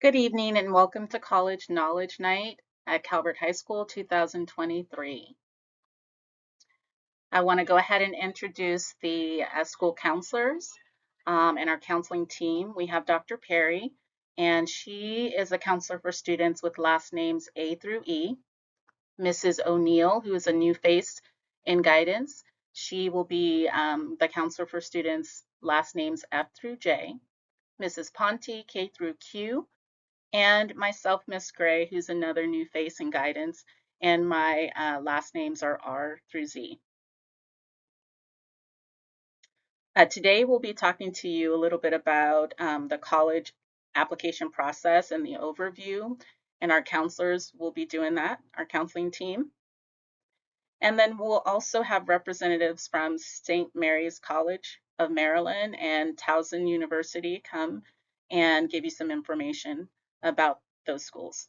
Good evening and welcome to College Knowledge Night at Calvert High School 2023. I want to go ahead and introduce the school counselors and our counseling team. We have Dr. Perry, and she is a counselor for students with last names A through E. Mrs. O'Neill, who is a new face in guidance, she will be the counselor for students last names F through J. Mrs. Ponte, K through Q, and myself, Miss Gray, who's another new face in guidance, and my last names are R through Z. Today we'll be talking to you a little bit about the college application process and the overview, and our counselors will be doing that, our counseling team. And then we'll also have representatives from St. Mary's College of Maryland and Towson University come and give you some information about those schools.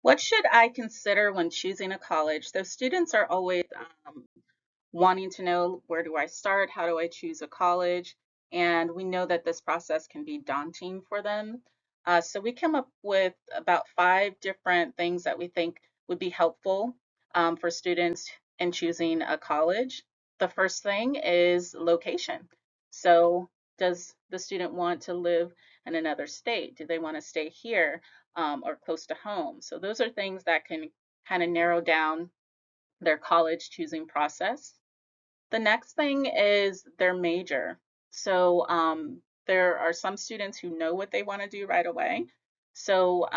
What should I consider when choosing a college? Those students are always wanting to know, where do I start? How do I choose a college? And we know that this process can be daunting for them. So we come up with about 5 different things that we think would be helpful for students in choosing a college. The first thing is location. So does the student want to live in another state? Do they want to stay here or close to home? So those are things that can kind of narrow down their college choosing process. The next thing is their major. So there are some students who know what they want to do right away. So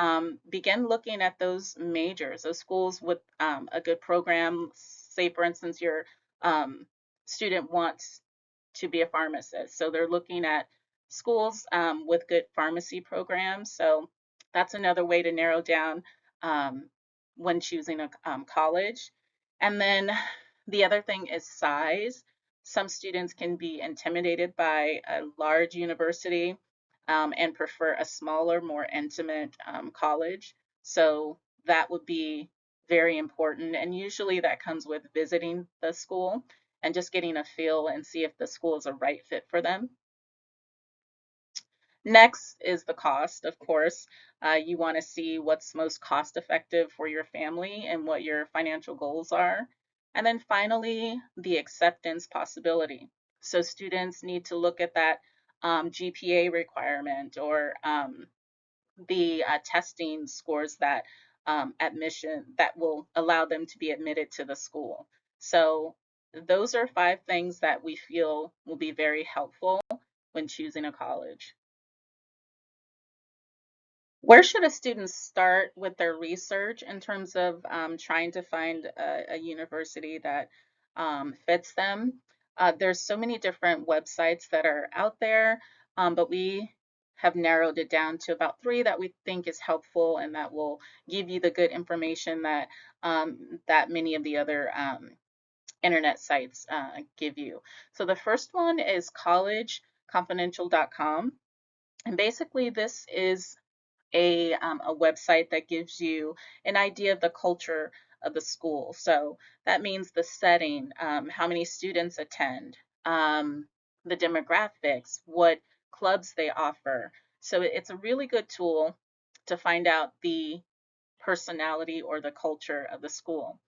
begin looking at those majors, those schools with a good program. Say, for instance, your student wants to be a pharmacist. So they're looking at schools with good pharmacy programs. So that's another way to narrow down um, when choosing a college. And then the other thing is size. Some students can be intimidated by a large university and prefer a smaller, more intimate college. So that would be very important. And usually that comes with visiting the school and just getting a feel and see if the school is a right fit for them. Next is the cost, of course. You want to see what's most cost effective for your family and what your financial goals are. And then finally, the acceptance possibility. So students need to look at that GPA requirement or the testing scores that admission that will allow them to be admitted to the school. So those are 5 things that we feel will be very helpful when choosing a college. Where should a student start with their research in terms of trying to find a university that fits them? There's so many different websites that are out there, but we have narrowed it down to about 3 that we think is helpful and that will give you the good information that many of the other internet sites give you. So the first one is collegeconfidential.com. And basically, this is a website that gives you an idea of the culture of the school. So that means the setting, how many students attend, the demographics, what clubs they offer. So it's a really good tool to find out the personality or the culture of the school.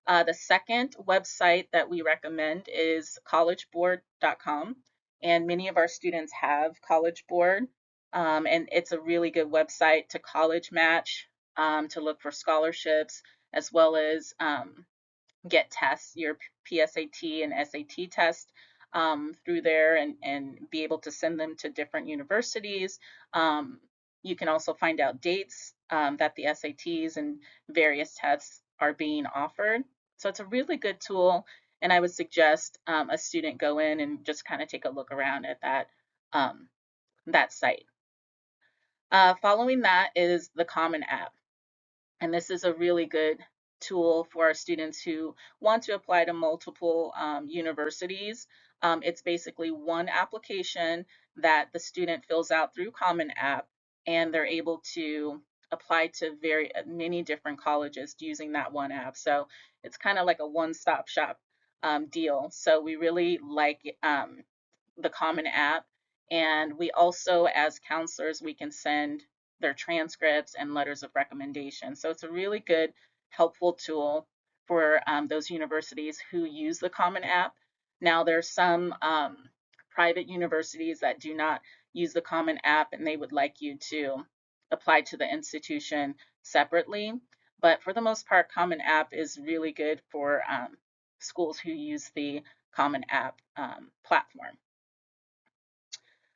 The second website that we recommend is collegeboard.com, and many of our students have College Board, and it's a really good website to college match, to look for scholarships, as well as get tests, your PSAT and SAT test through there, and be able to send them to different universities. You can also find out dates that the SATs and various tests are being offered. So it's a really good tool, and I would suggest a student go in and just kind of take a look around at that site. Following that is the Common App. And this is a really good tool for our students who want to apply to multiple universities. It's basically one application that the student fills out through Common App, and they're able to apply to very many different colleges using that one app. So it's kind of like a one-stop shop deal. So we really like the Common App. And we also, as counselors, we can send their transcripts and letters of recommendation. So it's a really good, helpful tool for those universities who use the Common App. Now, there's some private universities that do not use the Common App and they would like you to apply to the institution separately. But for the most part, Common App is really good for schools who use the Common App platform.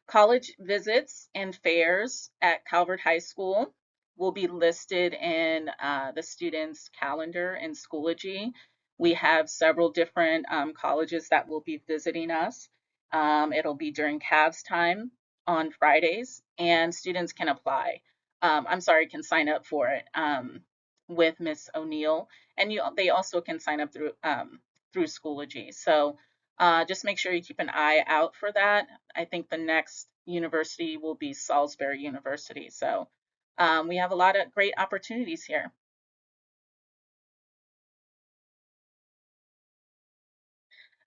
College visits and fairs at Calvert High School will be listed in the student's calendar in Schoology. We have several different colleges that will be visiting us. It'll be during CAVS time on Fridays, and students can apply. I'm sorry, can sign up for it with Miss O'Neill, and they also can sign up through Schoology. So just make sure you keep an eye out for that. I think the next university will be Salisbury University. So we have a lot of great opportunities here.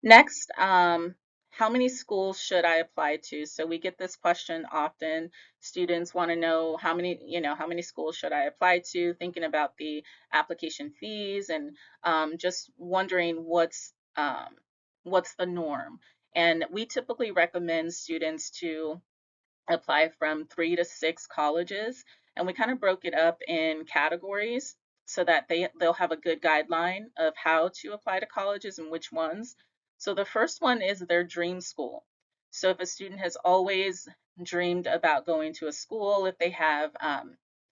Next, how many schools should I apply to? So we get this question often. Students want to know how many schools should I apply to, thinking about the application fees and just wondering what's the norm. And we typically recommend students to apply from 3 to 6 colleges, and we kind of broke it up in categories so that they'll have a good guideline of how to apply to colleges and which ones. So the first one is their dream school. So if a student has always dreamed about going to a school, if they have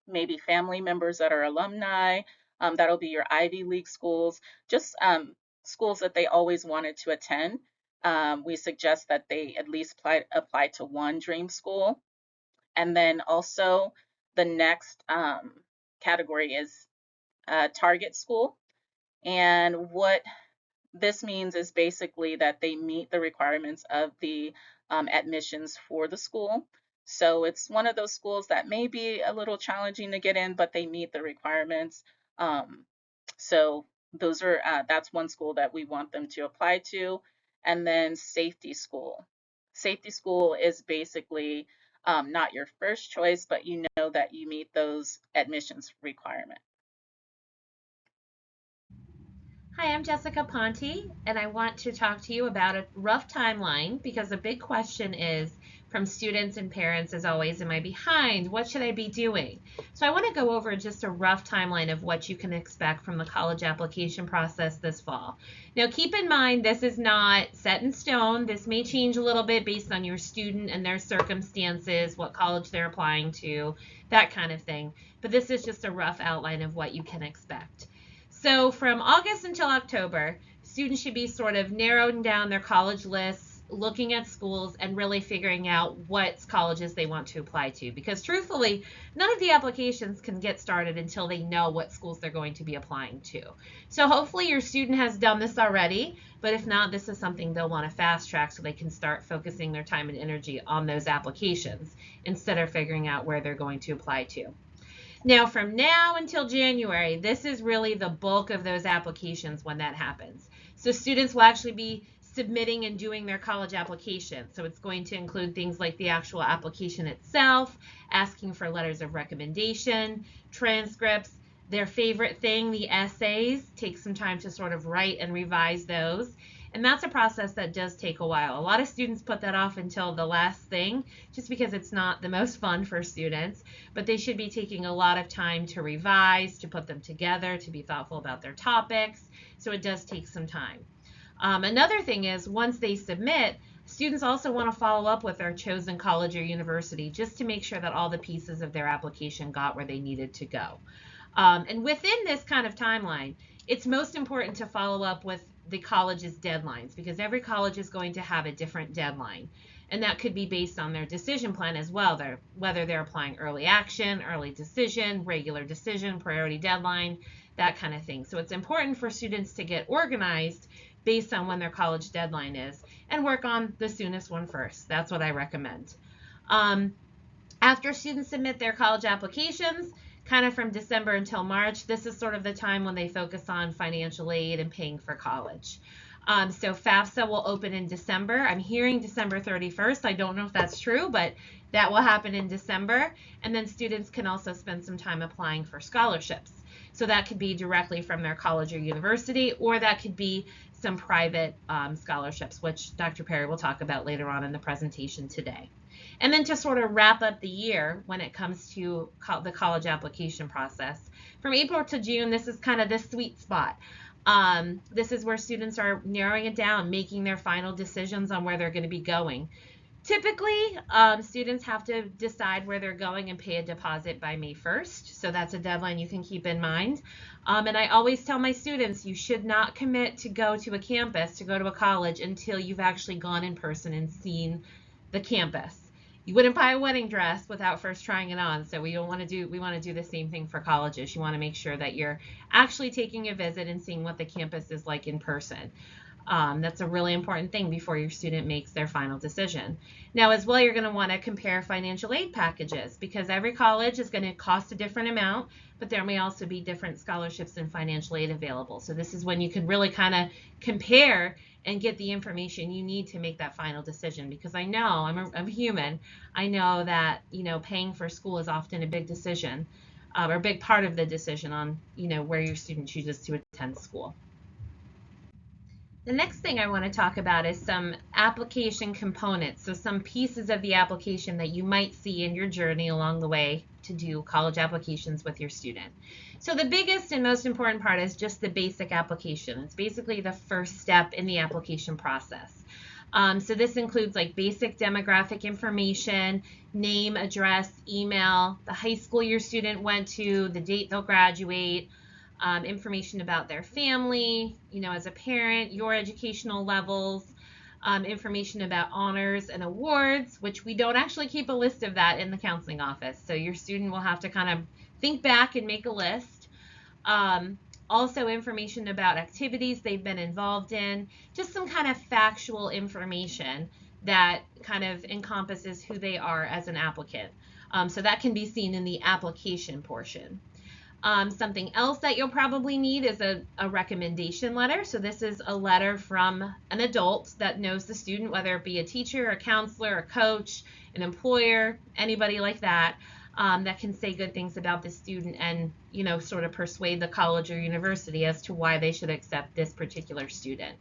maybe family members that are alumni, that'll be your Ivy League schools, just schools that they always wanted to attend. We suggest that they at least apply to one dream school. And then also the next category is target school. And what this means is basically that they meet the requirements of the admissions for the school. So it's one of those schools that may be a little challenging to get in, but they meet the requirements. So that's one school that we want them to apply to. And then safety school. Safety school is basically not your first choice, but you know that you meet those admissions requirements. Hi, I'm Jessica Ponte, and I want to talk to you about a rough timeline because a big question is from students and parents, as always, am I behind? What should I be doing? So I want to go over just a rough timeline of what you can expect from the college application process this fall. Now, keep in mind, this is not set in stone. This may change a little bit based on your student and their circumstances, what college they're applying to, that kind of thing. But this is just a rough outline of what you can expect. So from August until October, students should be sort of narrowing down their college lists, looking at schools, and really figuring out what colleges they want to apply to. Because truthfully, none of the applications can get started until they know what schools they're going to be applying to. So hopefully your student has done this already, but if not, this is something they'll want to fast track so they can start focusing their time and energy on those applications instead of figuring out where they're going to apply to. Now, from now until January, this is really the bulk of those applications when that happens. So students will actually be submitting and doing their college application. So it's going to include things like the actual application itself, asking for letters of recommendation, transcripts, their favorite thing, the essays. Take some time to sort of write and revise those. And that's a process that does take a while. A lot of students put that off until the last thing just because it's not the most fun for students, but they should be taking a lot of time to revise, to put them together, to be thoughtful about their topics. So it does take some time. Another thing is once they submit, students also want to follow up with their chosen college or university just to make sure that all the pieces of their application got where they needed to go. And within this kind of timeline, it's most important to follow up with the college's deadlines because every college is going to have a different deadline. And that could be based on their decision plan as well, whether they're applying early action, early decision, regular decision, priority deadline, that kind of thing. So it's important for students to get organized based on when their college deadline is and work on the soonest one first. That's what I recommend. After students submit their college applications, kind of from December until March, this is sort of the time when they focus on financial aid and paying for college. So FAFSA will open in December. I'm hearing December 31st. I don't know if that's true, but that will happen in December. And then students can also spend some time applying for scholarships. So that could be directly from their college or university, or that could be some private scholarships, which Dr. Perry will talk about later on in the presentation today. And then to sort of wrap up the year when it comes to the college application process, from April to June, this is kind of the sweet spot. This is where students are narrowing it down, making their final decisions on where they're going to be going. Typically, students have to decide where they're going and pay a deposit by May 1st. So that's a deadline you can keep in mind. And I always tell my students, you should not commit to go to a campus, to go to a college until you've actually gone in person and seen the campus. You wouldn't buy a wedding dress without first trying it on. So we want to do the same thing for colleges. You want to make sure that you're actually taking a visit and seeing what the campus is like in person. That's a really important thing before your student makes their final decision. Now, as well, you're going to want to compare financial aid packages because every college is going to cost a different amount, but there may also be different scholarships and financial aid available. So this is when you can really kind of compare and get the information you need to make that final decision, because I know I'm a human. I know that, paying for school is often a big decision, or a big part of the decision on, where your student chooses to attend school. The next thing I want to talk about is some application components, so some pieces of the application that you might see in your journey along the way to do college applications with your student. So the biggest and most important part is just the basic application. It's basically the first step in the application process. So this includes like basic demographic information, name, address, email, the high school your student went to, the date they'll graduate, information about their family, as a parent, your educational levels, information about honors and awards, which we don't actually keep a list of that in the counseling office. So your student will have to kind of think back and make a list. Also information about activities they've been involved in, just some kind of factual information that kind of encompasses who they are as an applicant. So that can be seen in the application portion. Something else that you'll probably need is a recommendation letter. So this is a letter from an adult that knows the student, whether it be a teacher, a counselor, a coach, an employer, anybody like that, that can say good things about the student and, sort of persuade the college or university as to why they should accept this particular student.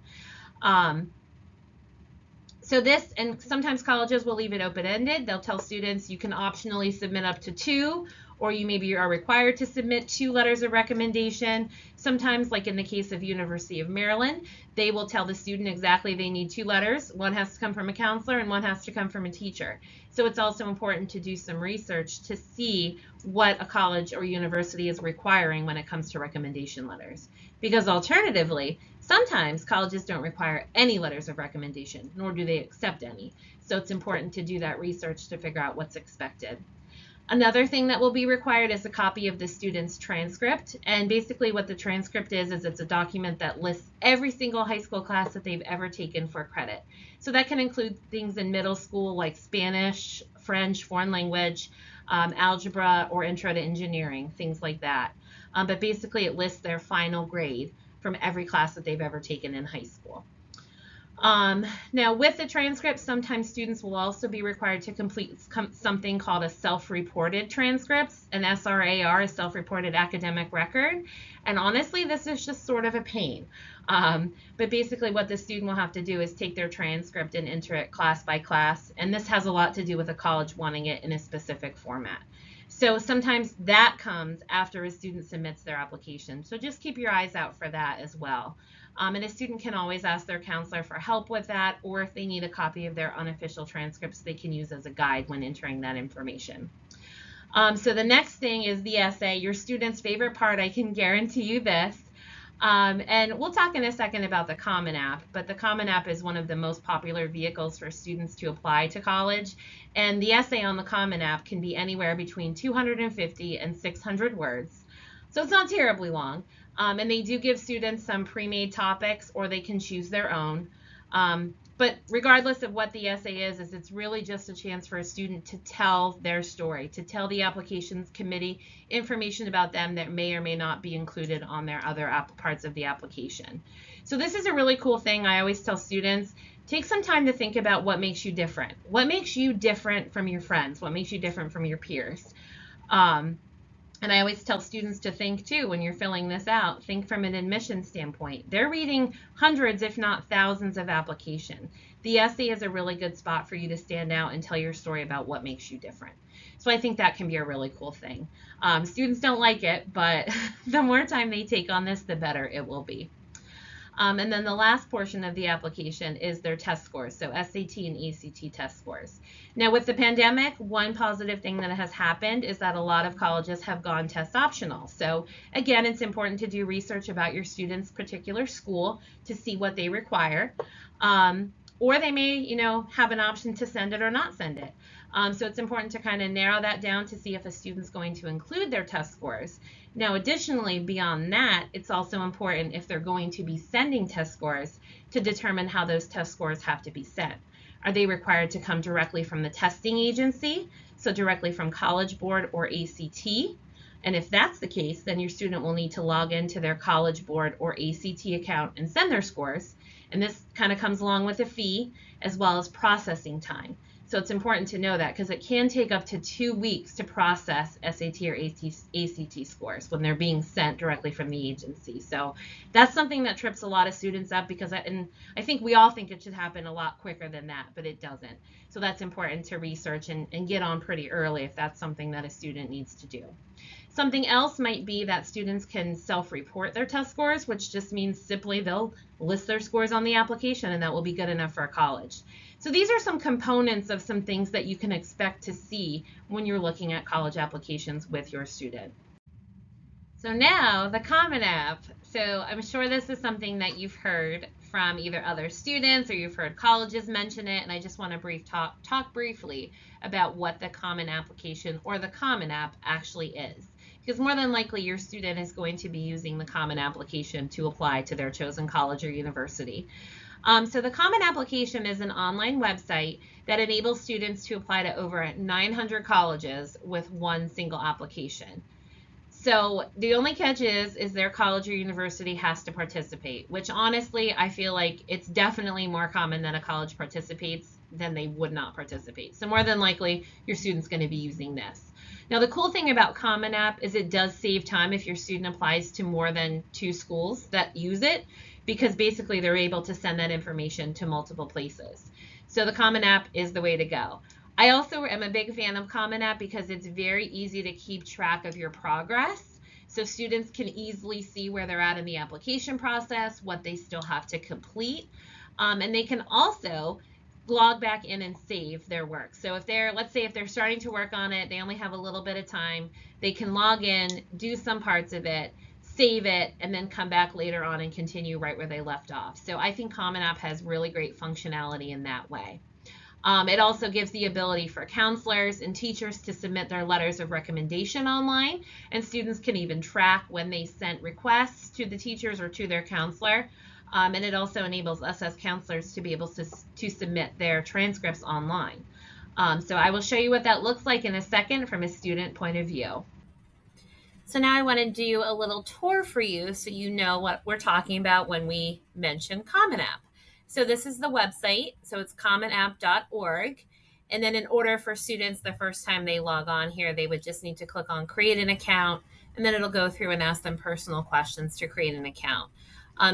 So this, and sometimes colleges will leave it open-ended. They'll tell students you can optionally submit up to 2, or you maybe are required to submit 2 letters of recommendation. Sometimes, like in the case of University of Maryland, they will tell the student exactly they need 2 letters. One has to come from a counselor and one has to come from a teacher. So it's also important to do some research to see what a college or university is requiring when it comes to recommendation letters. Because alternatively, sometimes colleges don't require any letters of recommendation, nor do they accept any. So it's important to do that research to figure out what's expected. Another thing that will be required is a copy of the student's transcript. And basically what the transcript is it's a document that lists every single high school class that they've ever taken for credit. So that can include things in middle school like Spanish, French, foreign language, algebra, or intro to engineering, things like that. But basically it lists their final grade from every class that they've ever taken in high school. Now with the transcript, sometimes students will also be required to complete something called a self-reported transcript, an SRAR, a self-reported academic record. And honestly, this is just sort of a pain. But basically what the student will have to do is take their transcript and enter it class by class. And this has a lot to do with a college wanting it in a specific format. So sometimes that comes after a student submits their application. So just keep your eyes out for that as well. And a student can always ask their counselor for help with that, or if they need a copy of their unofficial transcripts, they can use as a guide when entering that information. So the next thing is the essay, your student's favorite part. I can guarantee you this. And we'll talk in a second about the Common App, but the Common App is one of the most popular vehicles for students to apply to college. And the essay on the Common App can be anywhere between 250 and 600 words. So it's not terribly long. And they do give students some pre-made topics, or they can choose their own. But regardless of what the essay is it's really just a chance for a student to tell their story, to tell the applications committee information about them that may or may not be included on their other parts of the application. So this is a really cool thing. I always tell students, take some time to think about what makes you different. What makes you different from your friends? What makes you different from your peers? And I always tell students to think too, when you're filling this out, think from an admission standpoint. They're reading hundreds, if not thousands of applications. The essay is a really good spot for you to stand out and tell your story about what makes you different. So I think that can be a really cool thing. Students don't like it, but the more time they take on this, the better it will be. And then the last portion of the application is their test scores, so SAT and ACT test scores. Now, with the pandemic, one positive thing that has happened is that a lot of colleges have gone test optional. So again, it's important to do research about your student's particular school to see what they require. Or they may, have an option to send it or not send it. So it's important to kind of narrow that down to see if a student's going to include their test scores. Now, additionally, beyond that, it's also important if they're going to be sending test scores to determine how those test scores have to be sent. Are they required to come directly from the testing agency, so directly from College Board or ACT? And if that's the case, then your student will need to log into their College Board or ACT account and send their scores. And this kind of comes along with a fee as well as processing time. So it's important to know that because it can take up to 2 weeks to process SAT or ACT scores when they're being sent directly from the agency. So that's something that trips a lot of students up because I think we all think it should happen a lot quicker than that, but it doesn't. So that's important to research and get on pretty early if that's something that a student needs to do. Something else might be that students can self-report their test scores, which just means simply they'll list their scores on the application and that will be good enough for a college. So these are some components of some things that you can expect to see when you're looking at college applications with your student. So now the Common App. So I'm sure this is something that you've heard from either other students or you've heard colleges mention it, and I just want to talk briefly about what the Common Application or the Common App actually is. Because more than likely your student is going to be using the Common Application to apply to their chosen college or university. So the Common Application is an online website that enables students to apply to over 900 colleges with one single application. So the only catch is their college or university has to participate, which honestly, I feel like it's definitely more common that a college participates than they would not participate. So more than likely, your student's going to be using this. Now, the cool thing about Common App is it does save time if your student applies to more than 2 schools that use it, because basically they're able to send that information to multiple places. So the Common App is the way to go. I also am a big fan of Common App because it's very easy to keep track of your progress. So students can easily see where they're at in the application process, what they still have to complete, and they can also log back in and save their work. So if let's say if they're starting to work on it, they only have a little bit of time, they can log in, do some parts of it, save it, and then come back later on and continue right where they left off. So I think Common App has really great functionality in that way. It also gives the ability for counselors and teachers to submit their letters of recommendation online, and students can even track when they sent requests to the teachers or to their counselor. And it also enables us as counselors to be able to submit their transcripts online. So I will show you what that looks like in a second from a student point of view. So now I want to do a little tour for you so you know what we're talking about when we mention Common App. So this is the website. So it's commonapp.org. And then in order for students, the first time they log on here, they would just need to click on create an account, and then it'll go through and ask them personal questions to create an account.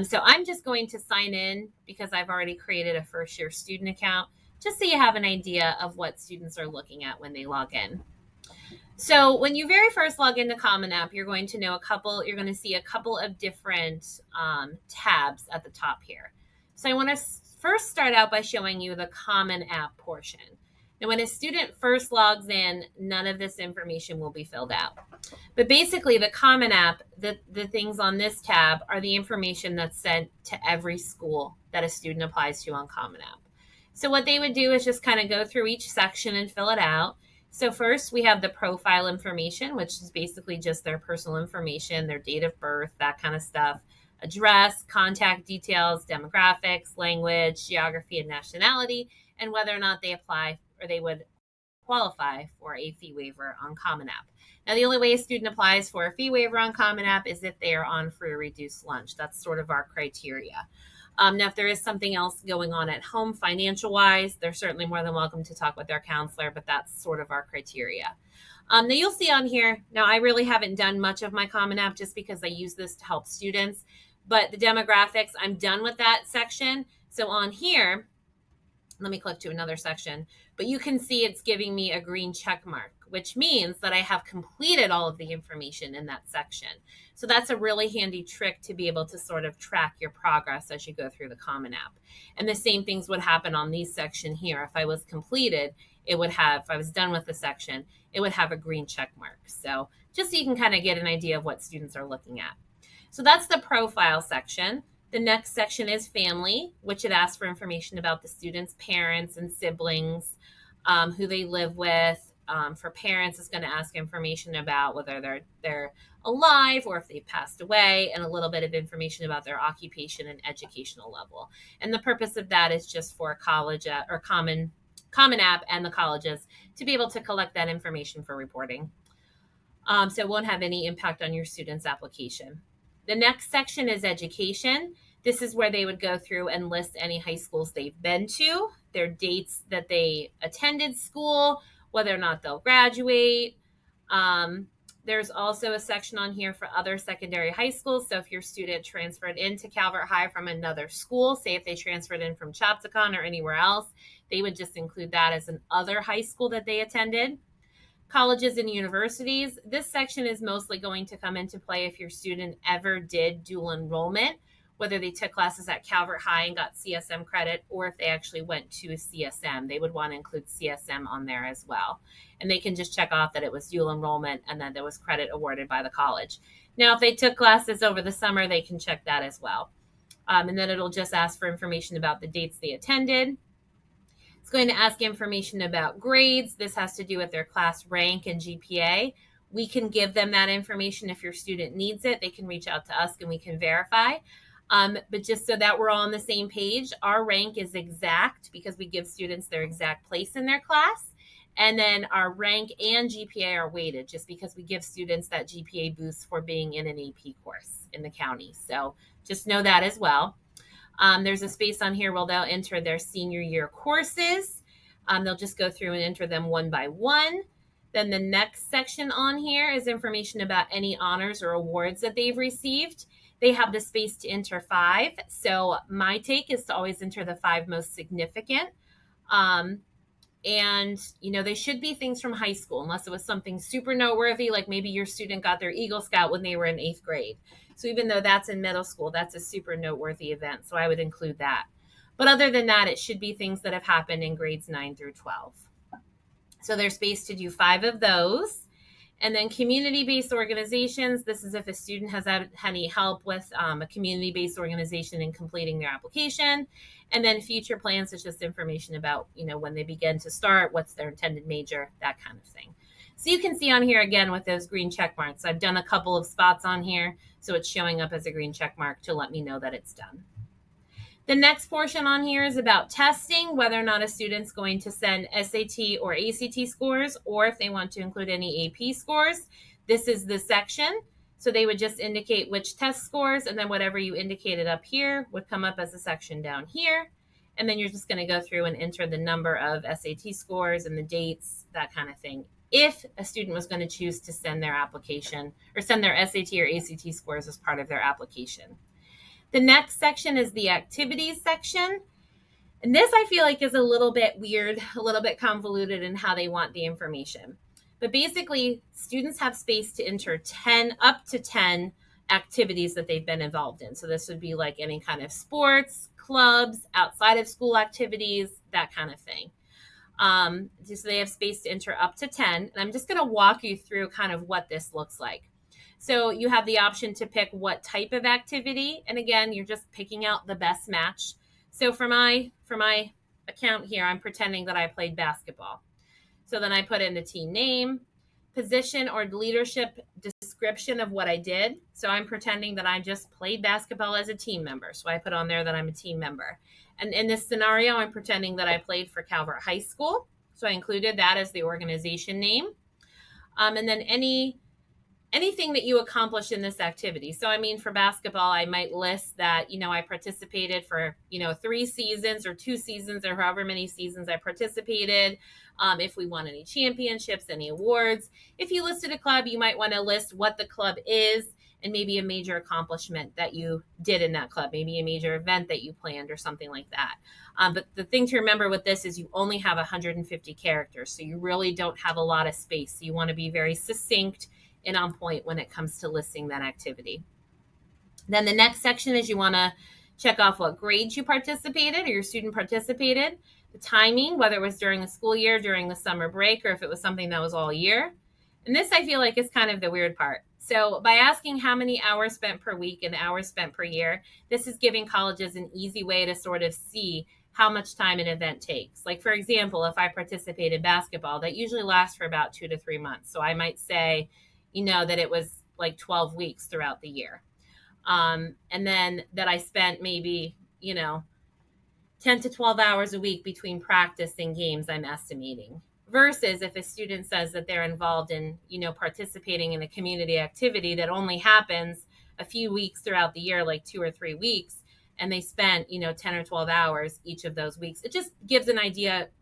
So I'm just going to sign in because I've already created a first year student account, just so you have an idea of what students are looking at when they log in. So when you very first log into Common App, you're going to see a couple of different tabs at the top here. So I want to first start out by showing you the Common App portion. Now, when a student first logs in, none of this information will be filled out. But basically, the Common App, the things on this tab are the information that's sent to every school that a student applies to on Common App. So what they would do is just kind of go through each section and fill it out. So first, we have the profile information, which is basically just their personal information, their date of birth, that kind of stuff. address, contact details, demographics, language, geography, and nationality, and whether or not they apply or they would qualify for a fee waiver on Common App. Now, the only way a student applies for a fee waiver on Common App is if they are on free or reduced lunch. That's sort of our criteria. Now, if there is something else going on at home financial wise, they're certainly more than welcome to talk with their counselor, but that's sort of our criteria. Now, you'll see on here, now I really haven't done much of my Common App just because I use this to help students, but the demographics, I'm done with that section. So on here, let me click to another section, but you can see it's giving me a green check mark, which means that I have completed all of the information in that section. So that's a really handy trick to be able to sort of track your progress as you go through the Common App. And the same things would happen on these section here. If I was completed, it would have, if I was done with the section, it would have a green check mark. So just so you can kind of get an idea of what students are looking at. So that's the profile section. The next section is family, which it asks for information about the student's parents and siblings, who they live with. For parents, it's going to ask information about whether they're alive or if they've passed away, and a little bit of information about their occupation and educational level. And the purpose of that is just for college or Common App and the colleges to be able to collect that information for reporting. So it won't have any impact on your student's application. The next section is education. This is where they would go through and list any high schools they've been to, their dates that they attended school, whether or not they'll graduate. There's also a section on here for other secondary high schools. So if your student transferred into Calvert High from another school, say if they transferred in from Chapsicon or anywhere else, they would just include that as an other high school that they attended. Colleges and universities, this section is mostly going to come into play if your student ever did dual enrollment, whether they took classes at Calvert High and got CSM credit, or if they actually went to a CSM, they would want to include CSM on there as well. And they can just check off that it was dual enrollment and then there was credit awarded by the college. Now, if they took classes over the summer, they can check that as well. And then it'll just ask for information about the dates they attended. It's going to ask information about grades. This has to do with their class rank and GPA. We can give them that information if your student needs it. They can reach out to us and we can verify. But just so that we're all on the same page, our rank is exact because we give students their exact place in their class. And then our rank and GPA are weighted just because we give students that GPA boost for being in an AP course in the county. So just know that as well. There's a space on here where they'll enter their senior year courses. They'll just go through and enter them one by one. Then the next section on here is information about any honors or awards that they've received. They have the space to enter 5. So my take is to always enter the 5 most significant. And, they should be things from high school, unless it was something super noteworthy, like maybe your student got their Eagle Scout when they were in 8th grade. So even though that's in middle school, that's a super noteworthy event. So I would include that. But other than that, it should be things that have happened in grades 9 through 12. So there's space to do 5 of those. And then community-based organizations, this is if a student has had any help with a community-based organization in completing their application. And then future plans is just information about, when they begin to start, what's their intended major, that kind of thing. So you can see on here again with those green check marks. I've done a couple of spots on here, so it's showing up as a green check mark to let me know that it's done. The next portion on here is about testing, whether or not a student's going to send SAT or ACT scores, or if they want to include any AP scores. This is the section. So they would just indicate which test scores, and then whatever you indicated up here would come up as a section down here. And then you're just going to go through and enter the number of SAT scores and the dates, that kind of thing, if a student was going to choose to send their application or send their SAT or ACT scores as part of their application. The next section is the activities section. And this I feel like is a little bit weird, a little bit convoluted in how they want the information. But basically, students have space to enter up to 10 activities that they've been involved in. So this would be like any kind of sports, clubs, outside of school activities, that kind of thing. So they have space to enter up to 10. And I'm just going to walk you through kind of what this looks like. So you have the option to pick what type of activity. And again, you're just picking out the best match. So for my account here, I'm pretending that I played basketball. So then I put in the team name, position or leadership description of what I did. So I'm pretending that I just played basketball as a team member. So I put on there that I'm a team member. And in this scenario, I'm pretending that I played for Calvert High School. So I included that as the organization name. And then anything that you accomplish in this activity. So, I mean, for basketball, I might list that, I participated for, 3 seasons or 2 seasons or however many seasons I participated. If we won any championships, any awards. If you listed a club, you might want to list what the club is and maybe a major accomplishment that you did in that club, maybe a major event that you planned or something like that. But the thing to remember with this is you only have 150 characters, so you really don't have a lot of space. So you want to be very succinct and on point when it comes to listing that activity. Then the next section is you want to check off what grades you participated or your student participated, the timing, whether it was during the school year, during the summer break, or if it was something that was all year. And this I feel like is kind of the weird part. So by asking how many hours spent per week and hours spent per year, this is giving colleges an easy way to sort of see how much time an event takes. Like, for example, if I participate in basketball, that usually lasts for about 2 to 3 months. So I might say, that it was like 12 weeks throughout the year. And then that I spent maybe, 10 to 12 hours a week between practice and games, I'm estimating. Versus if a student says that they're involved in, participating in a community activity that only happens a few weeks throughout the year, like 2 or 3 weeks, and they spent, 10 or 12 hours each of those weeks. It just gives an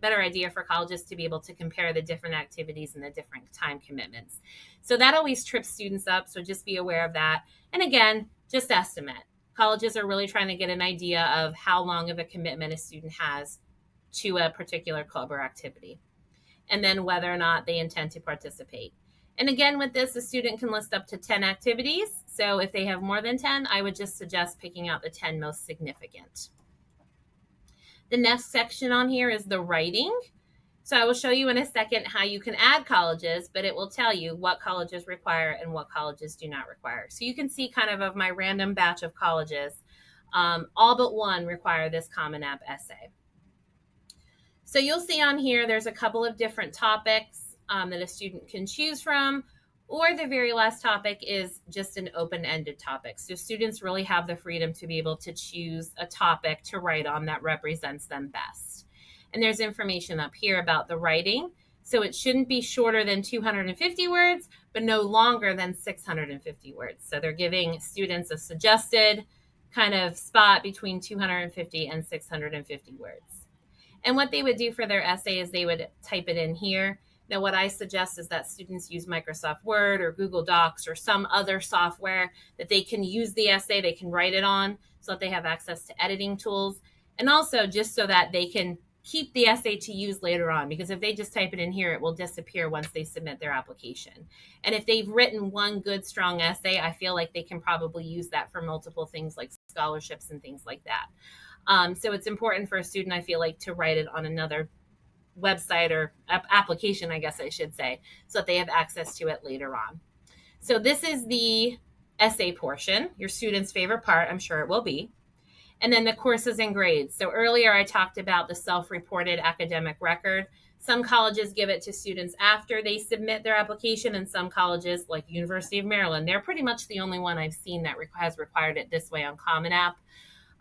better idea for colleges to be able to compare the different activities and the different time commitments. So that always trips students up. So just be aware of that. And again, just estimate. Colleges are really trying to get an idea of how long of a commitment a student has to a particular club or activity, and then whether or not they intend to participate. And again, with this, a student can list up to 10 activities. So if they have more than 10, I would just suggest picking out the 10 most significant. The next section on here is the writing. So I will show you in a second how you can add colleges, but it will tell you what colleges require and what colleges do not require. So you can see kind of my random batch of colleges, all but one require this Common App essay. So you'll see on here, there's a couple of different topics that a student can choose from, or the very last topic is just an open-ended topic. So students really have the freedom to be able to choose a topic to write on that represents them best. And there's information up here about the writing. So it shouldn't be shorter than 250 words, but no longer than 650 words. So they're giving students a suggested kind of spot between 250 and 650 words. And what they would do for their essay is they would type it in here. Now, what I suggest is that students use Microsoft Word or Google Docs or some other software that they can use the essay, they can write it on so that they have access to editing tools. And also just so that they can keep the essay to use later on, because if they just type it in here, it will disappear once they submit their application. And if they've written one good, strong essay, I feel like they can probably use that for multiple things like scholarships and things like that. So it's important for a student, I feel like, to write it on another website or application, I guess I should say, so that they have access to it later on. So this is the essay portion, your student's favorite part, I'm sure it will be. And then the courses and grades. So earlier I talked about the self-reported academic record. Some colleges give it to students after they submit their application, and some colleges, like University of Maryland, they're pretty much the only one I've seen that has required it this way on Common App.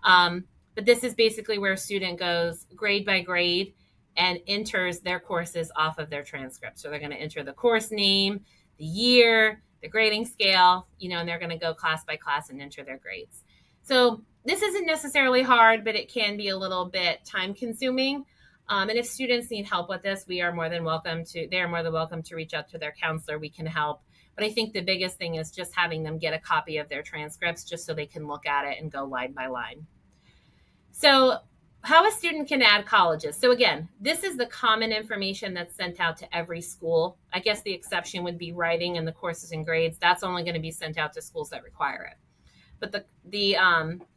But this is basically where a student goes grade by grade and enters their courses off of their transcript. So they're going to enter the course name, the year, the grading scale, and they're going to go class by class and enter their grades. So this isn't necessarily hard, but it can be a little bit time consuming. And if students need help with this, they are more than welcome to reach out to their counselor. We can help. But I think the biggest thing is just having them get a copy of their transcripts just so they can look at it and go line by line. So how a student can add colleges. So again, this is the common information that's sent out to every school. I guess the exception would be writing and the courses and grades. That's only going to be sent out to schools that require it. But the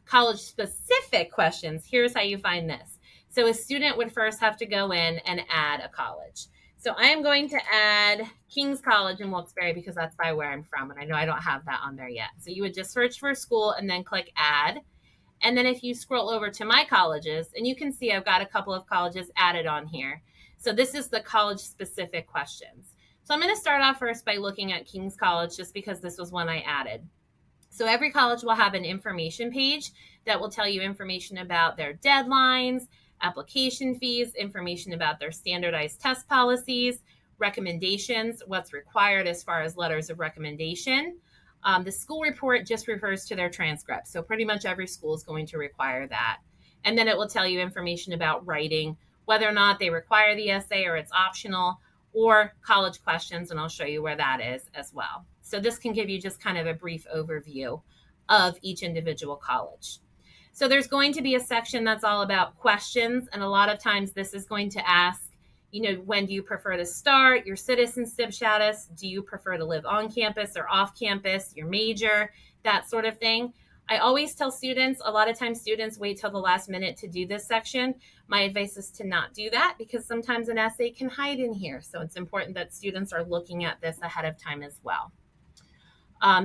college-specific questions, here's how you find this. So a student would first have to go in and add a college. So I am going to add King's College in Wilkes-Barre because that's by where I'm from, and I know I don't have that on there yet. So you would just search for a school and then click Add. And then if you scroll over to my colleges, and you can see I've got a couple of colleges added on here. So this is the college-specific questions. So I'm going to start off first by looking at King's College just because this was one I added. So every college will have an information page that will tell you information about their deadlines, application fees, information about their standardized test policies, recommendations, what's required as far as letters of recommendation. The school report just refers to their transcript. So pretty much every school is going to require that. And then it will tell you information about writing, whether or not they require the essay or it's optional, or college questions, and I'll show you where that is as well. So this can give you just kind of a brief overview of each individual college. So there's going to be a section that's all about questions, and a lot of times this is going to ask, when do you prefer to start, your citizenship status, do you prefer to live on campus or off campus, your major, that sort of thing. I always tell students, a lot of times students wait till the last minute to do this section. My advice is to not do that because sometimes an essay can hide in here. So it's important that students are looking at this ahead of time as well.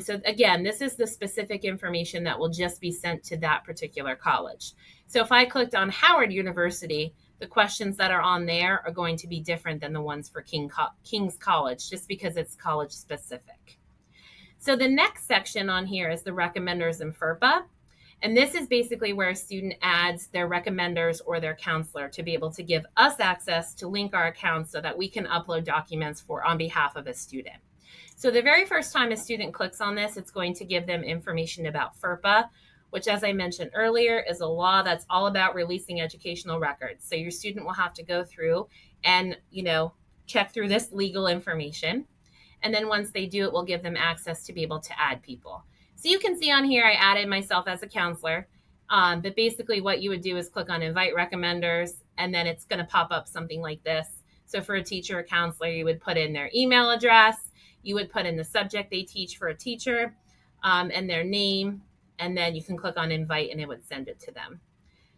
So again, this is the specific information that will just be sent to that particular college. So if I clicked on Howard University, the questions that are on there are going to be different than the ones for King's College, just because it's college specific. So the next section on here is the recommenders and FERPA. And this is basically where a student adds their recommenders or their counselor to be able to give us access to link our accounts so that we can upload documents on behalf of a student. So the very first time a student clicks on this, it's going to give them information about FERPA, which, as I mentioned earlier, is a law that's all about releasing educational records. So your student will have to go through and, check through this legal information. And then once they do, it will give them access to be able to add people. So you can see on here, I added myself as a counselor. But basically what you would do is click on invite recommenders, and then it's going to pop up something like this. So for a teacher or counselor, you would put in their email address, you would put in the subject they teach for a teacher, and their name, and then you can click on invite and it would send it to them.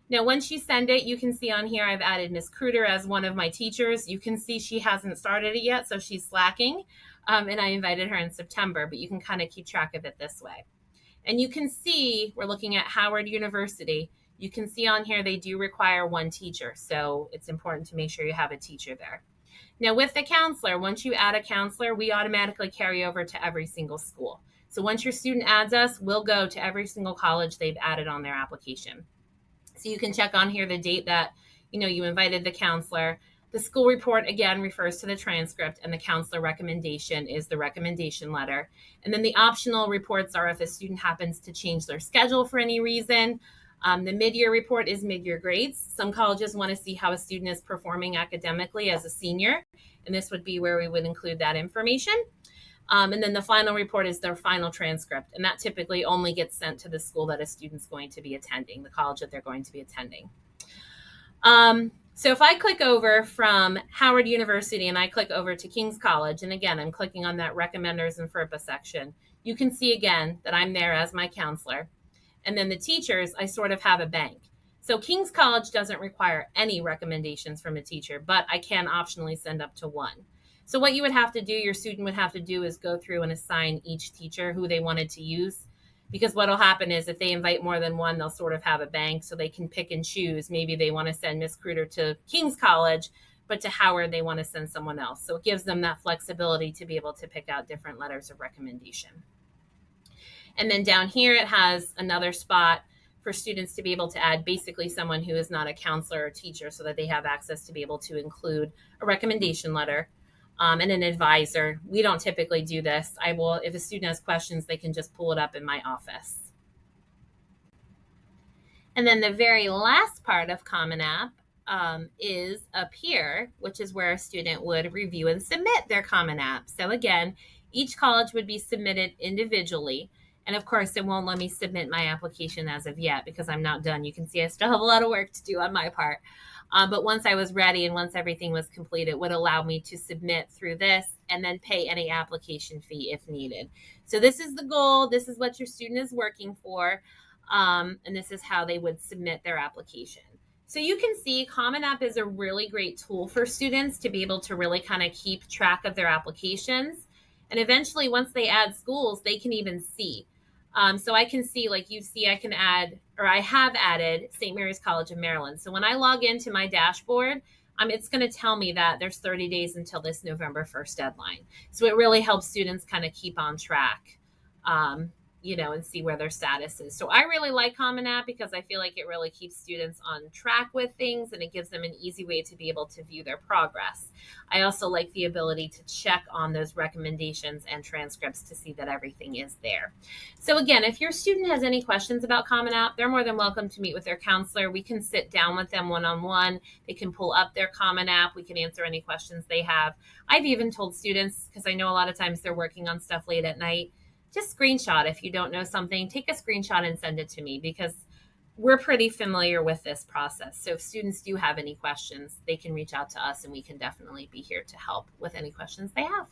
Now, once you send it, you can see on here I've added Miss Kruder as one of my teachers. You can see she hasn't started it yet, so she's slacking. And I invited her in September, but you can kind of keep track of it this way. And you can see, we're looking at Howard University. You can see on here they do require one teacher, so it's important to make sure you have a teacher there. Now, with the counselor, once you add a counselor, we automatically carry over to every single school. So once your student adds us, we'll go to every single college they've added on their application. So you can check on here the date that, you invited the counselor. The school report, again, refers to the transcript, and the counselor recommendation is the recommendation letter. And then the optional reports are if a student happens to change their schedule for any reason. The mid-year report is mid-year grades. Some colleges want to see how a student is performing academically as a senior, and this would be where we would include that information. And then the final report is their final transcript, and that typically only gets sent to the school that a student's going to be attending, the college that they're going to be attending. So if I click over from Howard University and I click over to King's College, and again, I'm clicking on that recommenders and FERPA section, you can see again that I'm there as my counselor. And then the teachers, I sort of have a bank. So King's College doesn't require any recommendations from a teacher, but I can optionally send up to one. So what you would have to do, your student would have to do is go through and assign each teacher who they wanted to use. Because what will happen is if they invite more than one, they'll sort of have a bank so they can pick and choose. Maybe they want to send Miss Kruder to King's College, but to Howard, they want to send someone else. So it gives them that flexibility to be able to pick out different letters of recommendation. And then down here, it has another spot for students to be able to add basically someone who is not a counselor or teacher so that they have access to be able to include a recommendation letter and an advisor. We don't typically do this. If a student has questions, they can just pull it up in my office. And then the very last part of Common App is up here, which is where a student would review and submit their Common App. So again, each college would be submitted individually. And of course, it won't let me submit my application as of yet because I'm not done. You can see I still have a lot of work to do on my part. But once I was ready and once everything was complete, it would allow me to submit through this and then pay any application fee if needed. So this is the goal. This is what your student is working for. And this is how they would submit their application. So you can see Common App is a really great tool for students to be able to really kind of keep track of their applications. And eventually, once they add schools, they can even see. So I can see, like you see, I can add, or I have added St. Mary's College of Maryland. So when I log into my dashboard, it's going to tell me that there's 30 days until this November 1st deadline. So it really helps students kind of keep on track, um, and see where their status is. So I really like Common App because I feel like it really keeps students on track with things, and it gives them an easy way to be able to view their progress. I also like the ability to check on those recommendations and transcripts to see that everything is there. So again, if your student has any questions about Common App, they're more than welcome to meet with their counselor. We can sit down with them one-on-one. They can pull up their Common App. We can answer any questions they have. I've even told students, because I know a lot of times they're working on stuff late at night, just screenshot. If you don't know something, take a screenshot and send it to me, because we're pretty familiar with this process. So if students do have any questions, they can reach out to us, and we can definitely be here to help with any questions they have.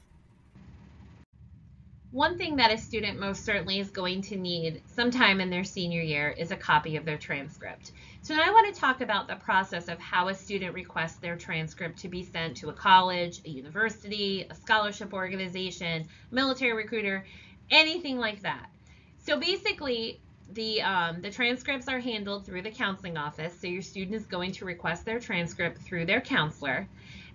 One thing that a student most certainly is going to need sometime in their senior year is a copy of their transcript. So now I want to talk about the process of how a student requests their transcript to be sent to a college, a university, a scholarship organization, military recruiter, anything like that. So basically, the transcripts are handled through the counseling office. So your student is going to request their transcript through their counselor.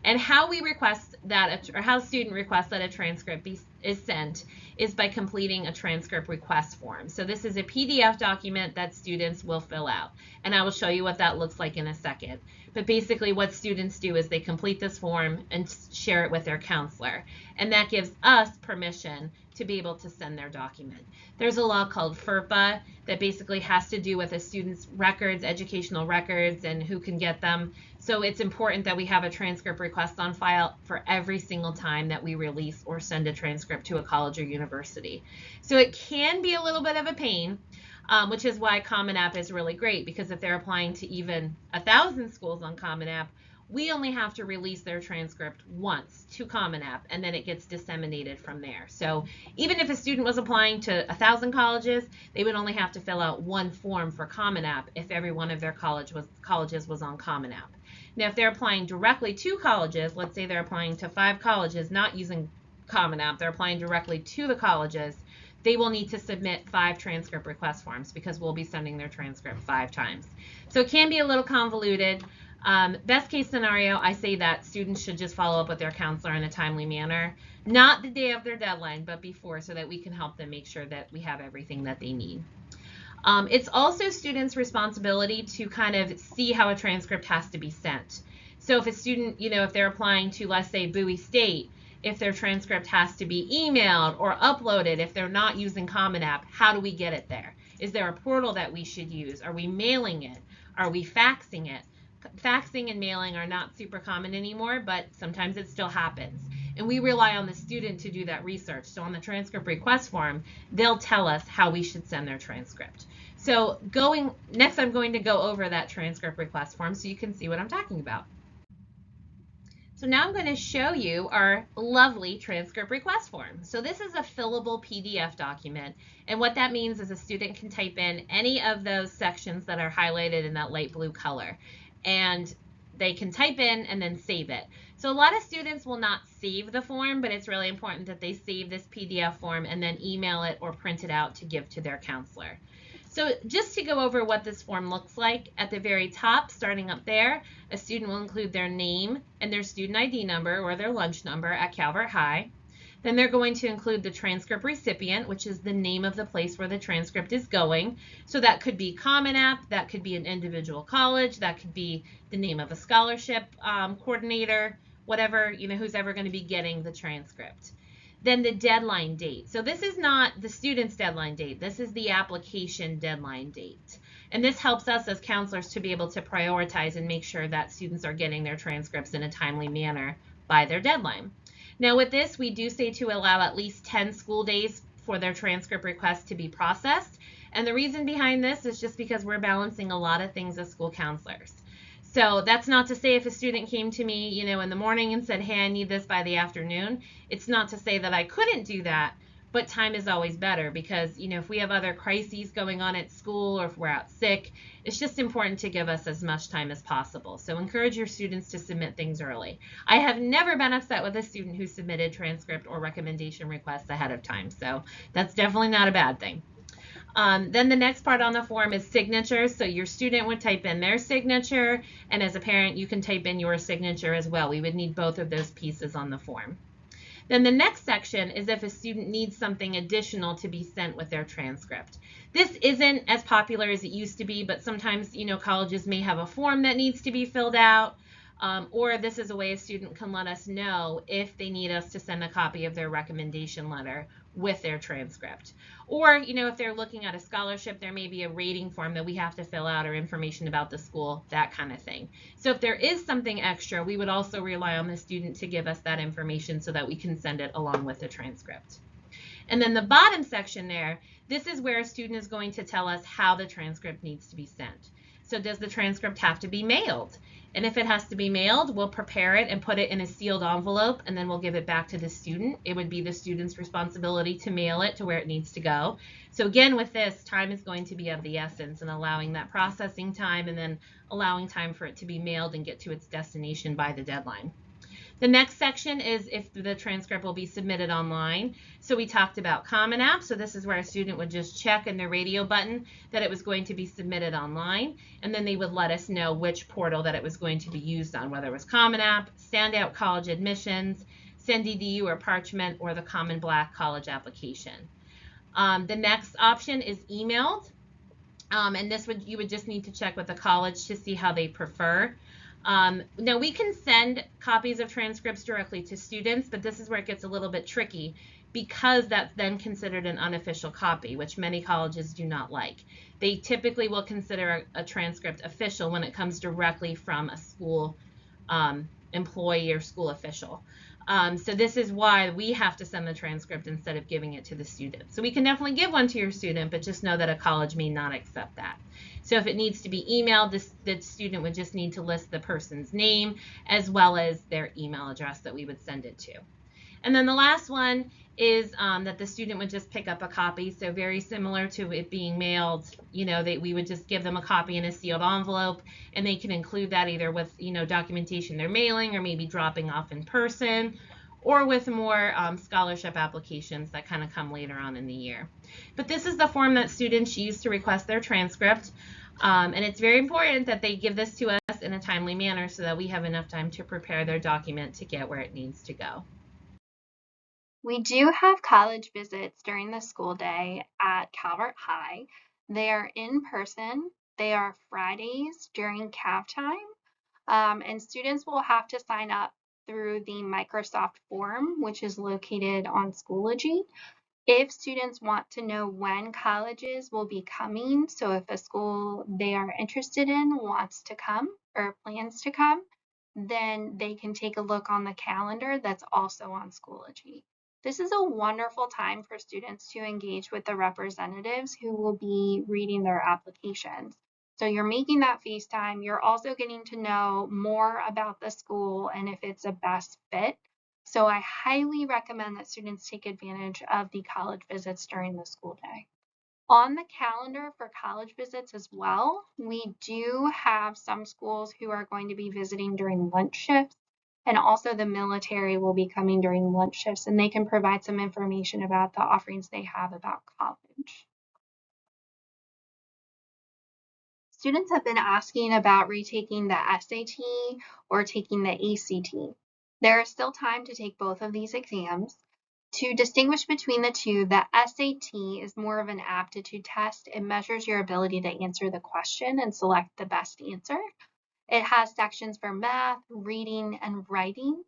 And how we request that, or how student requests that a transcript is sent, is by completing a transcript request form. So this is a PDF document that students will fill out, and I will show you what that looks like in a second. But basically what students do is they complete this form and share it with their counselor, and that gives us permission to be able to send their document. There's a law called FERPA that basically has to do with a student's records, educational records, and who can get them. So it's important that we have a transcript request on file for every single time that we release or send a transcript to a college or university. So it can be a little bit of a pain, which is why Common App is really great, because if they're applying to even 1,000 schools on Common App, we only have to release their transcript once to Common App, and then it gets disseminated from there. So even if a student was applying to 1,000 colleges, they would only have to fill out one form for Common App if every one of their colleges was on Common App. Now, if they're applying directly to colleges, let's say they're applying to 5 colleges, not using Common App, they're applying directly to the colleges, they will need to submit 5 transcript request forms, because we'll be sending their transcript 5 times. So it can be a little convoluted. Best case scenario, I say that students should just follow up with their counselor in a timely manner, not the day of their deadline, but before, so that we can help them make sure that we have everything that they need. It's also students' responsibility to kind of see how a transcript has to be sent. So if a student, if they're applying to, let's say, Bowie State, if their transcript has to be emailed or uploaded, if they're not using Common App, how do we get it there? Is there a portal that we should use? Are we mailing it? Are we faxing it? Faxing and mailing are not super common anymore, but sometimes it still happens. And we rely on the student to do that research. So on the transcript request form, they'll tell us how we should send their transcript. So next, I'm going to go over that transcript request form so you can see what I'm talking about. So now I'm going to show you our lovely transcript request form. So this is a fillable PDF document, and what that means is a student can type in any of those sections that are highlighted in that light blue color, and they can type in and then save it. So a lot of students will not save the form, but it's really important that they save this PDF form and then email it or print it out to give to their counselor. So just to go over what this form looks like, at the very top, starting up there, a student will include their name and their student ID number or their lunch number at Calvert High. Then they're going to include the transcript recipient, which is the name of the place where the transcript is going. So that could be Common App, that could be an individual college, that could be the name of a scholarship coordinator, whatever, who's ever going to be getting the transcript. Then the deadline date. So this is not the student's deadline date. This is the application deadline date. And this helps us as counselors to be able to prioritize and make sure that students are getting their transcripts in a timely manner by their deadline. Now with this, we do say to allow at least 10 school days for their transcript request to be processed. And the reason behind this is just because we're balancing a lot of things as school counselors. So that's not to say if a student came to me, in the morning and said, hey, I need this by the afternoon. It's not to say that I couldn't do that, but time is always better because, if we have other crises going on at school or if we're out sick, it's just important to give us as much time as possible. So encourage your students to submit things early. I have never been upset with a student who submitted transcript or recommendation requests ahead of time. So that's definitely not a bad thing. Then the next part on the form is signatures. So your student would type in their signature, and as a parent, you can type in your signature as well. We would need both of those pieces on the form. Then the next section is if a student needs something additional to be sent with their transcript. This isn't as popular as it used to be, but sometimes, colleges may have a form that needs to be filled out, or this is a way a student can let us know if they need us to send a copy of their recommendation letter with their transcript. Or, if they're looking at a scholarship, there may be a rating form that we have to fill out or information about the school, that kind of thing. So if there is something extra, we would also rely on the student to give us that information so that we can send it along with the transcript. And then the bottom section there, this is where a student is going to tell us how the transcript needs to be sent. So does the transcript have to be mailed? And if it has to be mailed, we'll prepare it and put it in a sealed envelope, and then we'll give it back to the student. It would be the student's responsibility to mail it to where it needs to go. So again, with this, time is going to be of the essence, and allowing that processing time and then allowing time for it to be mailed and get to its destination by the deadline. The next section is if the transcript will be submitted online. So we talked about Common App. So this is where a student would just check in their radio button that it was going to be submitted online, and then they would let us know which portal that it was going to be used on, whether it was Common App, Standout College Admissions, SendEDU or Parchment, or the Common Black College application. The next option is emailed, and this you would just need to check with the college to see how they prefer. Now we can send copies of transcripts directly to students, but this is where it gets a little bit tricky because that's then considered an unofficial copy, which many colleges do not like. They typically will consider a transcript official when it comes directly from a school employee or school official. So this is why we have to send the transcript instead of giving it to the student. So we can definitely give one to your student, but just know that a college may not accept that. So if it needs to be emailed, the student would just need to list the person's name as well as their email address that we would send it to. And then the last one is that the student would just pick up a copy. So very similar to it being mailed, we would just give them a copy in a sealed envelope, and they can include that either with, documentation they're mailing or maybe dropping off in person, or with more scholarship applications that kind of come later on in the year. But this is the form that students use to request their transcript. And it's very important that they give this to us in a timely manner so that we have enough time to prepare their document to get where it needs to go. We do have college visits during the school day at Calvert High. They are in person. They are Fridays during CAV time, and students will have to sign up through the Microsoft form, which is located on Schoology. If students want to know when colleges will be coming, so if a school they are interested in wants to come or plans to come, then they can take a look on the calendar that's also on Schoology. This is a wonderful time for students to engage with the representatives who will be reading their applications. So you're making that FaceTime. You're also getting to know more about the school and if it's a best fit. So I highly recommend that students take advantage of the college visits during the school day. On the calendar for college visits as well, we do have some schools who are going to be visiting during lunch shifts, and also the military will be coming during lunch shifts, and they can provide some information about the offerings they have about college. Students have been asking about retaking the SAT or taking the ACT. There is still time to take both of these exams. To distinguish between the two, the SAT is more of an aptitude test. It measures your ability to answer the question and select the best answer. It has sections for math, reading, and writing.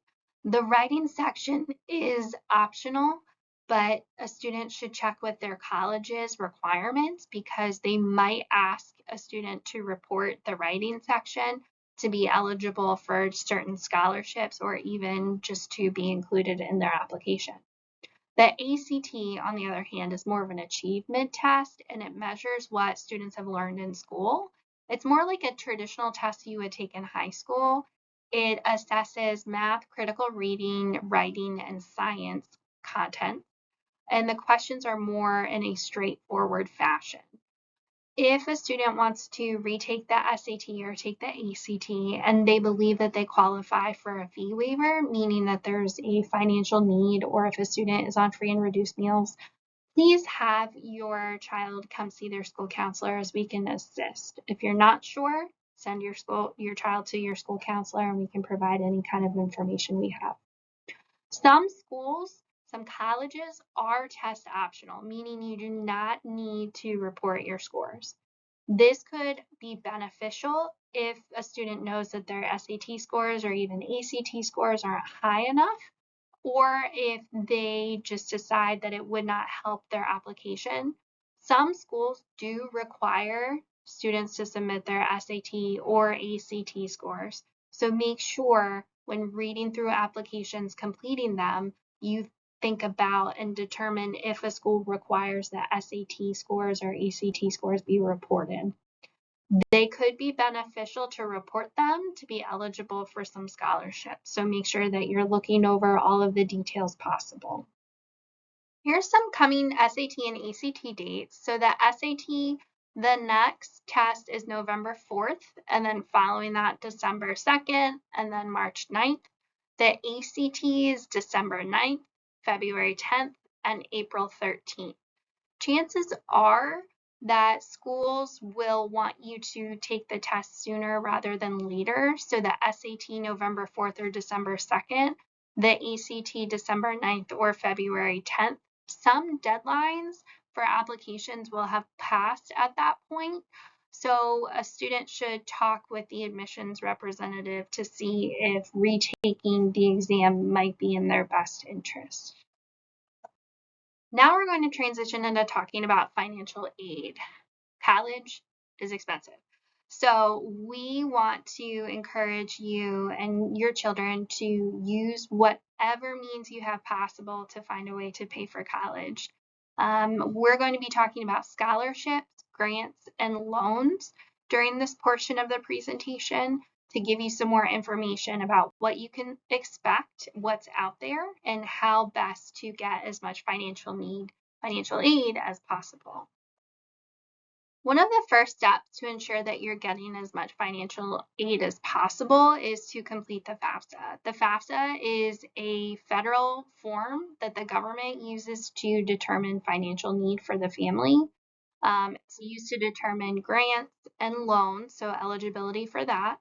The writing section is optional, but a student should check with their college's requirements because they might ask a student to report the writing section to be eligible for certain scholarships or even just to be included in their application. The ACT, on the other hand, is more of an achievement test, and it measures what students have learned in school. It's more like a traditional test you would take in high school. It assesses math, critical reading, writing, and science content, and the questions are more in a straightforward fashion. If a student wants to retake the SAT or take the ACT and they believe that they qualify for a fee waiver, meaning that there's a financial need, or if a student is on free and reduced meals, Please have your child come see their school counselor as we can assist. If you're not sure, send your child to your school counselor and we can provide any kind of information we have. Some schools, some colleges are test optional, meaning you do not need to report your scores. This could be beneficial if a student knows that their SAT scores or even ACT scores aren't high enough, or if they just decide that it would not help their application. Some schools do require students to submit their SAT or ACT scores. So make sure when reading through applications, completing them, you think about and determine if a school requires that SAT scores or ACT scores be reported. They could be beneficial to report them to be eligible for some scholarships. So make sure that you're looking over all of the details possible. Here's some coming SAT and ACT dates. So the SAT, the next test is November 4th, and then following that, December 2nd, and then March 9th. The ACT is December 9th, February 10th, and April 13th. Chances are that schools will want you to take the test sooner rather than later. So the SAT November 4th or December 2nd, the ACT December 9th or February 10th. Some deadlines for applications will have passed at that point. So a student should talk with the admissions representative to see if retaking the exam might be in their best interest. Now we're going to transition into talking about financial aid. College is expensive. So we want to encourage you and your children to use whatever means you have possible to find a way to pay for college. We're going to be talking about scholarships, grants, and loans during this portion of the presentation to give you some more information about what you can expect, what's out there, and how best to get as much financial aid as possible. One of the first steps to ensure that you're getting as much financial aid as possible is to complete the FAFSA. The FAFSA is a federal form that the government uses to determine financial need for the family. It's used to determine grants and loans, so eligibility for that.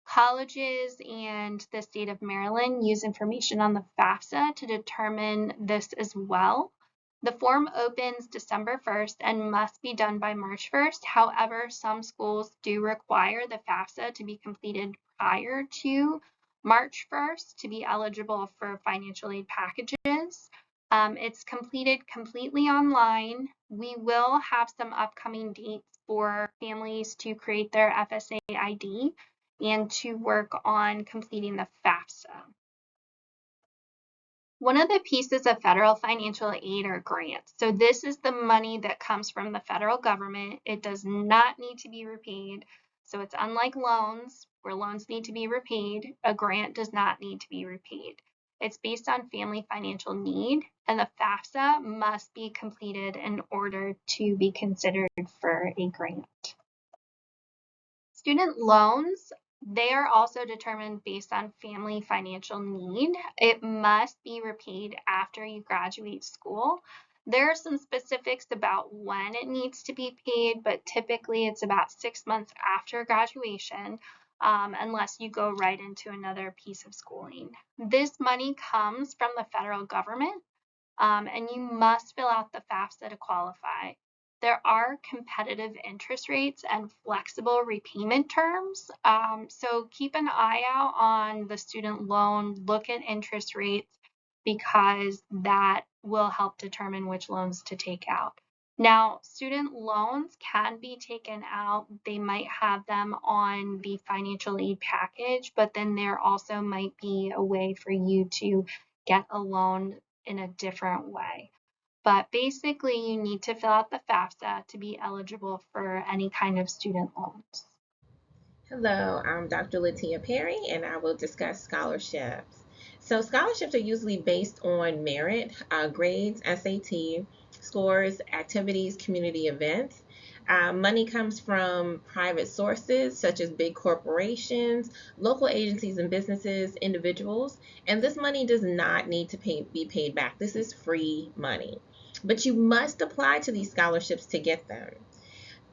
Colleges and the state of Maryland use information on the FAFSA to determine this as well. The form opens December 1st and must be done by March 1st. However, some schools do require the FAFSA to be completed prior to March 1st to be eligible for financial aid packages. It's completed completely online. We will have some upcoming dates for families to create their FSA ID and to work on completing the FAFSA. One of the pieces of federal financial aid are grants. So this is the money that comes from the federal government. It does not need to be repaid. So it's unlike loans, where loans need to be repaid. A grant does not need to be repaid. It's based on family financial need, and the FAFSA must be completed in order to be considered for a grant. Student loans, they are also determined based on family financial need. It must be repaid after you graduate school. There are some specifics about when it needs to be paid, but typically it's about 6 months after graduation, unless you go right into another piece of schooling. This money comes from the federal government, and you must fill out the FAFSA to qualify. There are competitive interest rates and flexible repayment terms. So keep an eye out on the student loan, look at interest rates, because that will help determine which loans to take out. Now, student loans can be taken out. They might have them on the financial aid package, but then there also might be a way for you to get a loan in a different way. But basically, you need to fill out the FAFSA to be eligible for any kind of student loans. Hello, I'm Dr. Latia Perry, and I will discuss scholarships. So, scholarships are usually based on merit, grades, SAT scores, activities, community events. Money comes from private sources such as big corporations, local agencies and businesses, individuals, and this money does not need to be paid back. This is free money. But you must apply to these scholarships to get them.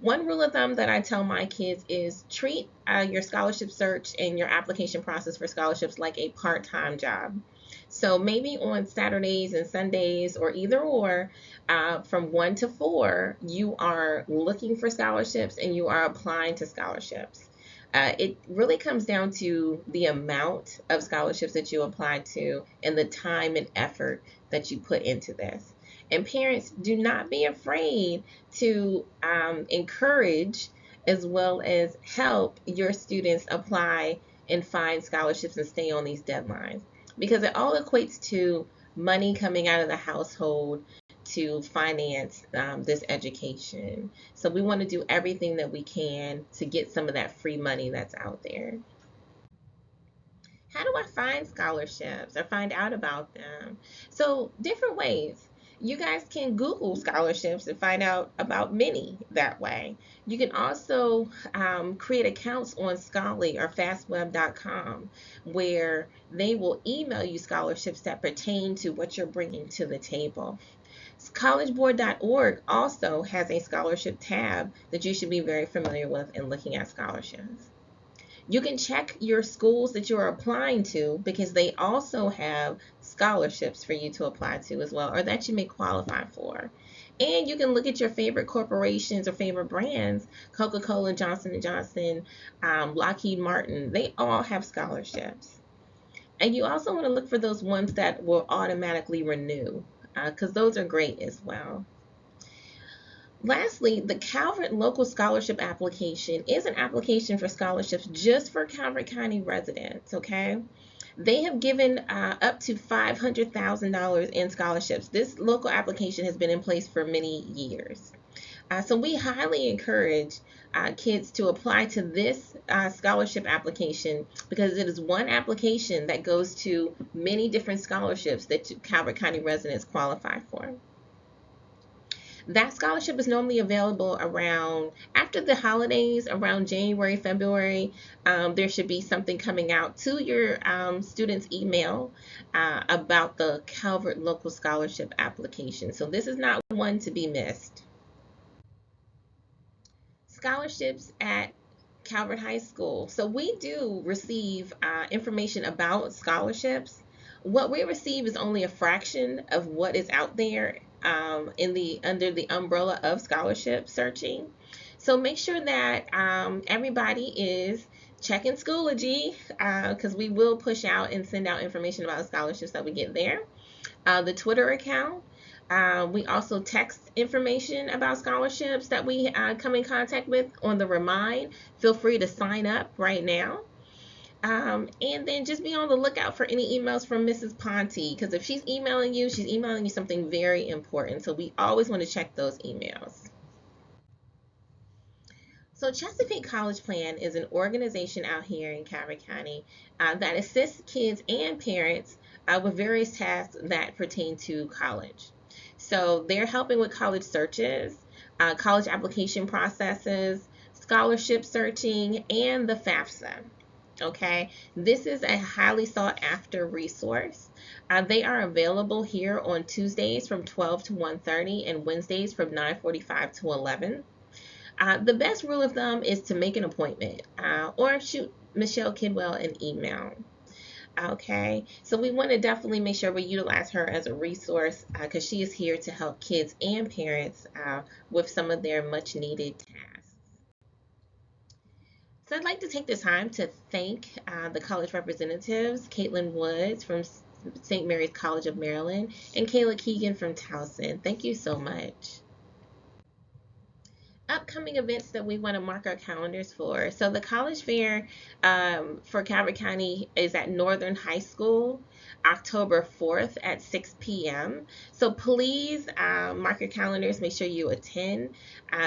One rule of thumb that I tell my kids is treat your scholarship search and your application process for scholarships like a part-time job. So maybe on Saturdays and Sundays, or either or, from 1 to 4, you are looking for scholarships and you are applying to scholarships. It really comes down to the amount of scholarships that you apply to and the time and effort that you put into this. And parents, do not be afraid to encourage as well as help your students apply and find scholarships and stay on these deadlines, because it all equates to money coming out of the household to finance this education. So we want to do everything that we can to get some of that free money that's out there. How do I find scholarships or find out about them? So, different ways. You guys can Google scholarships and find out about many that way. You can also create accounts on Scholarly or fastweb.com where they will email you scholarships that pertain to what you're bringing to the table. Collegeboard.org also has a scholarship tab that you should be very familiar with in looking at scholarships. You can check your schools that you're applying to because they also have scholarships for you to apply to as well, or that you may qualify for. And you can look at your favorite corporations or favorite brands, Coca-Cola, Johnson & Johnson, Lockheed Martin. They all have scholarships. And you also want to look for those ones that will automatically renew, because those are great as well. Lastly, the Calvert Local Scholarship Application is an application for scholarships just for Calvert County residents, okay? They have given up to $500,000 in scholarships. This local application has been in place for many years. So we highly encourage kids to apply to this scholarship application because it is one application that goes to many different scholarships that Calvert County residents qualify for. That scholarship is normally available around after the holidays, around January, February. There should be something coming out to your students' email about the Calvert Local Scholarship application. So this is not one to be missed. Scholarships at Calvert High School. So we do receive information about scholarships. What we receive is only a fraction of what is out there in the under the umbrella of scholarship searching. So make sure that everybody is checking Schoology because we will push out and send out information about scholarships that we get there. The Twitter account. We also text information about scholarships that we come in contact with on the Remind. Feel free to sign up right now. And then just be on the lookout for any emails from Mrs. Ponte, because if she's emailing you, she's emailing you something very important. So we always want to check those emails. So Chesapeake College Plan is an organization out here in Calvert County that assists kids and parents with various tasks that pertain to college. So they're helping with college searches, college application processes, scholarship searching, and the FAFSA. Okay, this is a highly sought after resource. They are available here on Tuesdays from 12 to 1:30 and Wednesdays from 9:45 to 11. The best rule of thumb is to make an appointment or shoot Michelle Kidwell an email. Okay, so we want to definitely make sure we utilize her as a resource because she is here to help kids and parents with some of their much needed tasks. So I'd like to take this time to thank the college representatives, Caitlin Woods from St. Mary's College of Maryland and Kayla Keegan from Towson. Thank you so much. Upcoming events that we want to mark our calendars for. So the college fair for Calvert County is at Northern High School, October 4th at 6 p.m. So please mark your calendars, make sure you attend.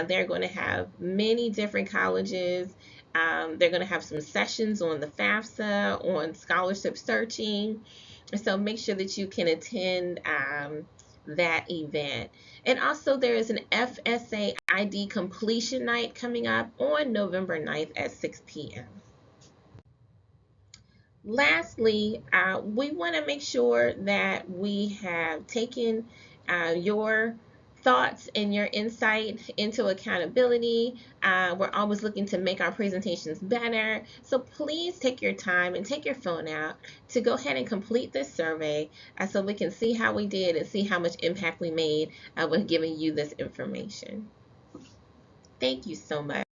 They're going to have many different colleges. They're going to have some sessions on the FAFSA, on scholarship searching. So make sure that you can attend that event. And also there is an FSA ID completion night coming up on November 9th at 6 p.m. Lastly, we want to make sure that we have taken your thoughts and your insight into accountability. We're always looking to make our presentations better. So please take your time and take your phone out to go ahead and complete this survey so we can see how we did and see how much impact we made with giving you this information. Thank you so much.